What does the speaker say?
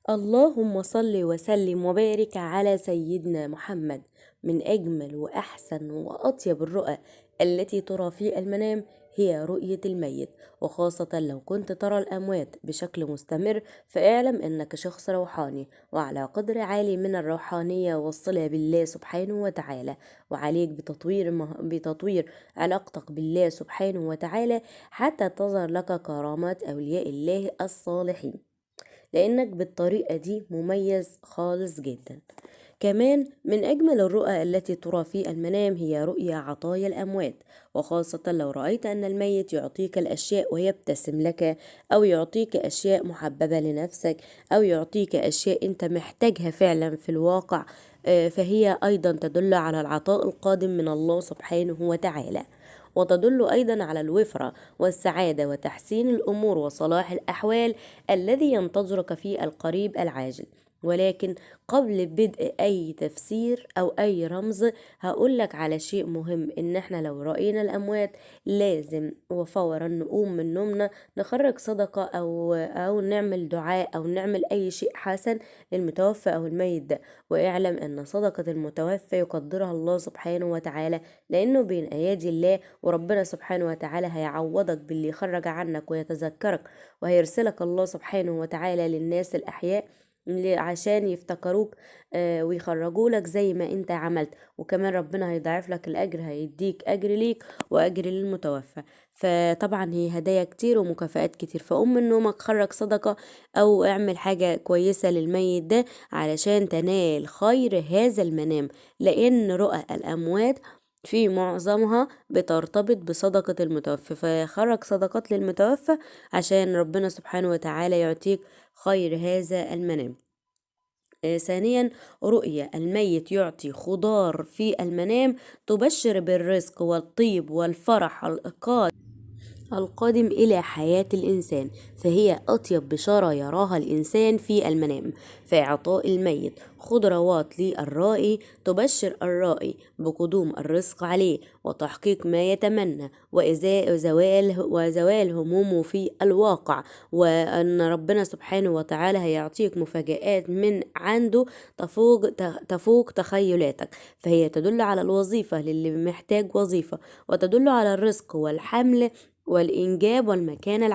اللهم صل وسلم وبارك على سيدنا محمد. من أجمل وأحسن وأطيب الرؤى التي ترى في المنام هي رؤية الميت، وخاصة لو كنت ترى الأموات بشكل مستمر، فاعلم أنك شخص روحاني وعلى قدر عالي من الروحانية والصلة بالله سبحانه وتعالى، وعليك بتطوير علاقتك بالله سبحانه وتعالى حتى تظهر لك كرامات أولياء الله الصالحين، لأنك بالطريقة دي مميز خالص جدا. كمان من أجمل الرؤى التي ترى في المنام هي رؤيا عطايا الأموات، وخاصة لو رأيت أن الميت يعطيك الأشياء ويبتسم لك، أو يعطيك أشياء محببة لنفسك، أو يعطيك أشياء أنت محتاجها فعلا في الواقع. فهي أيضا تدل على العطاء القادم من الله سبحانه وتعالى، وتدل أيضا على الوفرة والسعادة وتحسين الأمور وصلاح الأحوال الذي ينتظرك في القريب العاجل. ولكن قبل بدء أي تفسير أو أي رمز هقولك على شيء مهم، إن احنا لو رأينا الأموات لازم وفورا نقوم من نومنا نخرج صدقة أو نعمل دعاء أو نعمل أي شيء حسن للمتوفى أو الميت ده. واعلم أن صدقة المتوفى يقدرها الله سبحانه وتعالى، لأنه بين أيادي الله، وربنا سبحانه وتعالى هيعوضك باللي يخرج عنك ويتذكرك، وهيرسلك الله سبحانه وتعالى للناس الأحياء عشان يفتكروك ويخرجوا لك زي ما انت عملت. وكمان ربنا هيضاعف لك الأجر، هيديك أجر ليك وأجر للمتوفى. فطبعا هي هدايا كتير ومكافآت كتير، فقوم من نومك خرج صدقة أو اعمل حاجة كويسة للميت ده علشان تنال خير هذا المنام، لأن رؤى الأموات في معظمها بترتبط بصدقة المتوفى، فخرج صدقات للمتوفى عشان ربنا سبحانه وتعالى يعطيك خير هذا المنام. ثانيا، رؤيا الميت يعطي خضار في المنام تبشر بالرزق والطيب والفرح القادم إلى حياة الإنسان، فهي أطيب بشارة يراها الإنسان في المنام. فإعطاء الميت خضروات للرائي تبشر الرائي بقدوم الرزق عليه وتحقيق ما يتمنى وإزاء وزوال همومه في الواقع، وأن ربنا سبحانه وتعالى هيعطيك مفاجآت من عنده تفوق تخيلاتك. فهي تدل على الوظيفة للي محتاج وظيفة، وتدل على الرزق والحمل والإنجاب والمكانة